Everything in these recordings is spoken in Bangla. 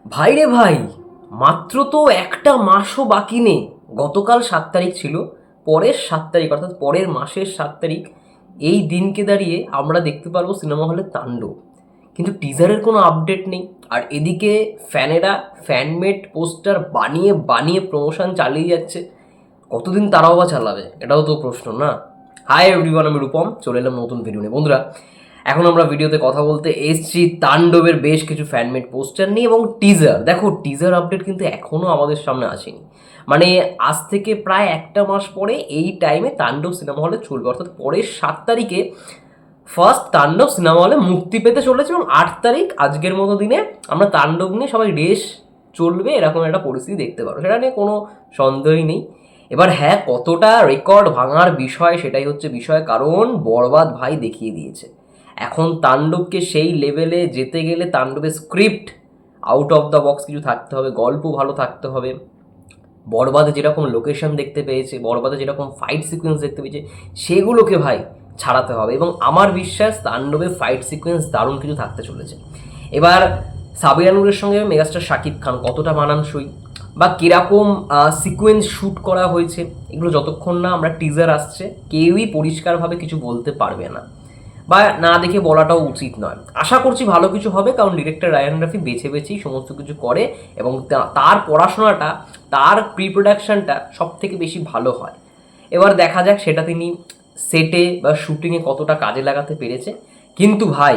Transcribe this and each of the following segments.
ভাই রে ভাই, মাত্র তো একটা মাসও বাকি নেই। গতকাল 7 তারিখ ছিল, পরের 7 তারিখ অর্থাৎ পরের মাসের 7 তারিখ এই দিনকে দাঁড়িয়ে আমরা দেখতে পারবো সিনেমা হলে তাণ্ডব। কিন্তু টিজারের কোনো আপডেট নেই। আর এদিকে ফ্যানেরা ফ্যানমেড পোস্টার বানিয়ে বানিয়ে প্রমোশন চালিয়ে যাচ্ছে। কতদিন তারাও বা চালাবে, এটাও তো প্রশ্ন না? হাই এভরিওয়ান, আমি রূপম, চলে এলাম নতুন ভিডিও নিয়ে। বন্ধুরা, এখন আমরা ভিডিওতে কথা বলতে এসছি তাণ্ডবের বেশ কিছু ফ্যানমেড পোস্টার নিয়ে এবং টিজার। দেখো, টিজার আপডেট কিন্তু এখনও আমাদের সামনে আসেনি। মানে আজ থেকে প্রায় একটা মাস পরে এই টাইমে তাণ্ডব সিনেমা হলে চলবে, অর্থাৎ পরের 7 তারিখে ফার্স্ট তাণ্ডব সিনেমা হলে মুক্তি পেতে চলেছে এবং 8 তারিখ আজকের মতো দিনে আমরা তাণ্ডব নিয়ে সবাই রেস চলবে, এরকম একটা পরিস্থিতি দেখতে পারো, সেটা নিয়ে কোনো সন্দেহই নেই। এবার হ্যাঁ, কতটা রেকর্ড ভাঙার বিষয় সেটাই হচ্ছে বিষয়, কারণ বরবাদ ভাই দেখিয়ে দিয়েছে। এখন তাণ্ডবকে সেই লেভেলে যেতে গেলে তাণ্ডবের script out of the box কিছু থাকতে হবে, গল্প ভালো থাকতে হবে। বরবাদে যেরকম লোকেশন দেখতে পেয়েছে, বরবাদে যেরকম ফাইট সিকোয়েন্স দেখতে পেয়েছে, সেগুলোকে ভাই ছাড়াতে হবে। এবং আমার বিশ্বাস তাণ্ডবে ফাইট সিকোয়েন্স দারুণ কিছু থাকতে চলেছে। এবার সাবিয়া নূরের সঙ্গে মেগাস্টার শাকিব খান কতটা মানানসই বা কীরকম সিকোয়েন্স শ্যুট করা হয়েছে, এগুলো যতক্ষণ না আমরা টিজার আসছে কেউই পরিষ্কারভাবে কিছু বলতে পারবে না, বা না দেখে বলাটাও উচিত নয়। আশা করছি ভালো কিছু হবে, কারণ ডিরেক্টর রায়ান রাফি বেছে বেছেই সমস্ত কিছু করে এবং তার পড়াশোনাটা, তার প্রি প্রোডাকশানটা সব থেকে বেশি ভালো হয়। এবার দেখা যাক সেটা তিনি সেটে বা শুটিংয়ে কতটা কাজে লাগাতে পেরেছে। কিন্তু ভাই,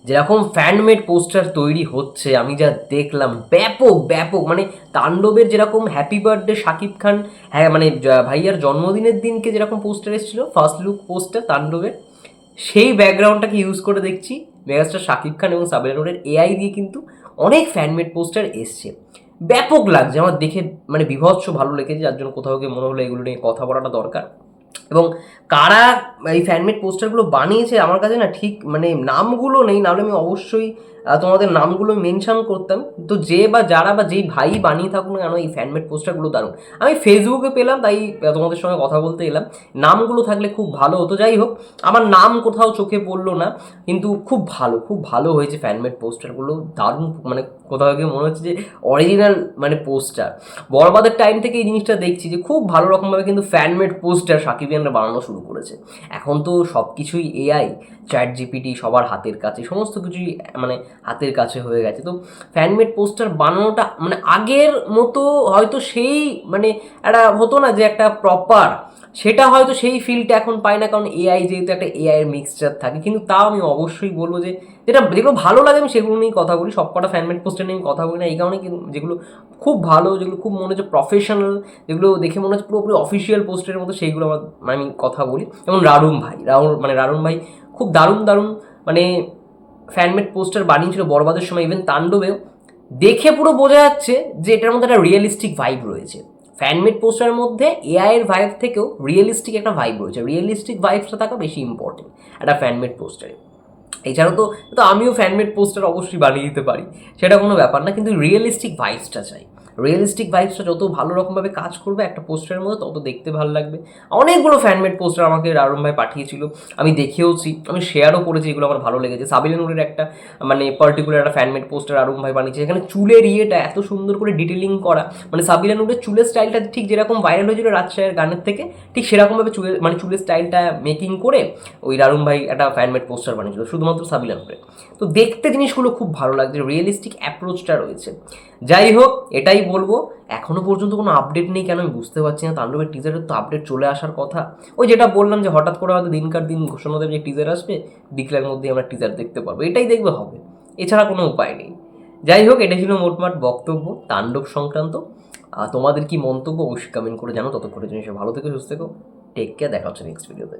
যেরকম ফ্যানমেড পোস্টার তৈরি হচ্ছে, আমি যা দেখলাম ব্যাপক ব্যাপক, মানে তাণ্ডবের যেরকম হ্যাপি বার্থডে শাকিব খান, হ্যাঁ মানে ভাইয়ার জন্মদিনের দিনকে যেরকম পোস্টার এসেছিলো ফার্স্ট লুক পোস্টার তাণ্ডবের, সেই ব্যাকগ্রাউন্ডটাকে ইউজ করে দেখছি মেগাস্টার শাকিব খান এবং সাবিনা নূরের এআই দিয়ে কিন্তু অনেক ফ্যানমেড পোস্টার এসছে। ব্যাপক লাগছে আমার দেখে, মানে বিভৎস ভালো লেগেছে, যার জন্য কোথাও গিয়ে মনে হলো এগুলো নিয়ে কথা বলাটা দরকার। এবং কারা এই ফ্যানমেড পোস্টারগুলো বানিয়েছে আমার কাছে না ঠিক মানে নামগুলো নেই, নাহলে আমি অবশ্যই তোমাদের নামগুলো মেনশন করতাম। তো যে বা যারা বা যেই ভাই বানিয়ে থাকুক না কেন, এই ফ্যানমেড পোস্টারগুলো দারুণ। আমি ফেসবুকে পেলাম, তাই তোমাদের সঙ্গে কথা বলতে এলাম। নামগুলো থাকলে খুব ভালো হতো। যাই হোক, আমার নাম কোথাও চোখে পড়লো না, কিন্তু খুব ভালো, খুব ভালো হয়েছে ফ্যানমেড পোস্টারগুলো, দারুণ। মানে কোথাও গিয়ে মনে হচ্ছে যে অরিজিনাল মানে পোস্টার। বরবাদের টাইম থেকে এই জিনিসটা দেখছি যে খুব ভালো রকমভাবে কিন্তু ফ্যানমেড পোস্টার সাকিবিয়ানরা বানানো শুরু করেছে। এখন তো সব কিছুই এআই, চ্যাট জিপিটি সবার হাতের কাছে, সমস্ত কিছুই মানে হাতের কাছে হয়ে গেছে। তো ফ্যানমেড পোস্টার বানানোটা মানে আগের মতো হয়তো সেই মানে একটা হতো না যে একটা প্রপার, সেটা হয়তো সেই ফিলটা এখন পাই না, কারণ এআই যেহেতু একটা এআইয়ের মিক্সচার থাকে। কিন্তু তাও আমি অবশ্যই বলবো যে যেগুলো ভালো লাগে আমি সেগুলো নিয়েই কথা বলি, সব কটা ফ্যানমেড পোস্টার নিয়ে কথা বলি না। এই কারণে কিন্তু যেগুলো খুব ভালো, যেগুলো খুব মনে হচ্ছে প্রফেশনাল, যেগুলো দেখে মনে হচ্ছে পুরোপুরি অফিসিয়াল পোস্টের মতো, সেইগুলো আমি কথা বলি। যেমন রারুন ভাই খুব দারুণ দারুণ মানে ফ্যানমেড পোস্টার বানিয়েছিল বরবাদের সময়, ইভেন তাণ্ডবেও। দেখে পুরো বোঝা যাচ্ছে যে এটার মধ্যে একটা রিয়েলিস্টিক ভাইব রয়েছে। ফ্যানমেড পোস্টারের মধ্যে এআই এর ভাইব থেকেও রিয়েলিস্টিক একটা ভাইব রয়েছে। রিয়েলিস্টিক ভাইবসটা থাকা বেশি ইম্পর্টেন্ট একটা ফ্যানমেড পোস্টারে। এছাড়াও তো তো আমিও ফ্যানমেড পোস্টার অবশ্যই বানিয়ে দিতে পারি, সেটা কোনো ব্যাপার না, কিন্তু রিয়েলিস্টিক ভাইবসটা চাই। রিয়েলিস্টিক ভাইবসটা যত ভালো রকমভাবে কাজ করবে একটা পোস্টারের মধ্যে, তত দেখতে ভালো লাগবে। অনেকগুলো ফ্যানমেড পোস্টার আমাকে রারুন ভাই পাঠিয়েছিল, আমি দেখেওছি, আমি শেয়ারও করেছি, এগুলো আমার ভালো লেগেছে। সাবিনা নূরের একটা মানে পার্টিকুলার একটা ফ্যানমেড পোস্টার রারুন ভাই বানিয়েছে, এখানে চুলের ইয়েটা এত সুন্দর করে ডিটেলিং করা, মানে সাবিনা নূরের চুলের স্টাইলটা ঠিক যেরকম ভাইরাল হয়েছিল রাজশাহের গানের থেকে, ঠিক সেরকমভাবে চুলের স্টাইলটা মেকিং করে ওই রারুন ভাই একটা ফ্যানমেড পোস্টার বানিয়েছিল শুধুমাত্র সাবিনা নূরে। তো দেখতে জিনিসগুলো খুব ভালো লাগছে, রিয়েলিস্টিক অ্যাপ্রোচটা রয়েছে। যাই হোক, এটাই বলবো, এখনও পর্যন্ত কোনো আপডেট নেই কেন আমি বুঝতে পারছি না। তাণ্ডবের টিজারের তো আপডেট চলে আসার কথা। ওই যেটা বললাম যে হঠাৎ করে হয়তো দিনকার দিন ঘোষণা দেবে যে টিজার আসবে, বিকেলের মধ্যেই আমরা টিজার দেখতে পারবো, এটাই দেখবে হবে, এছাড়া কোনো উপায় নেই। যাই হোক, এটা ছিল মোটমাট বক্তব্য তাণ্ডব সংক্রান্ত। তোমাদের কি মন্তব্য অবশ্যই কমেন্ট করে জানো। ততক্ষণের জন্য ভালো থেকো, সুস্থ থেকো, টেক কেয়ার, দেখা হচ্ছে নেক্সট ভিডিওতে।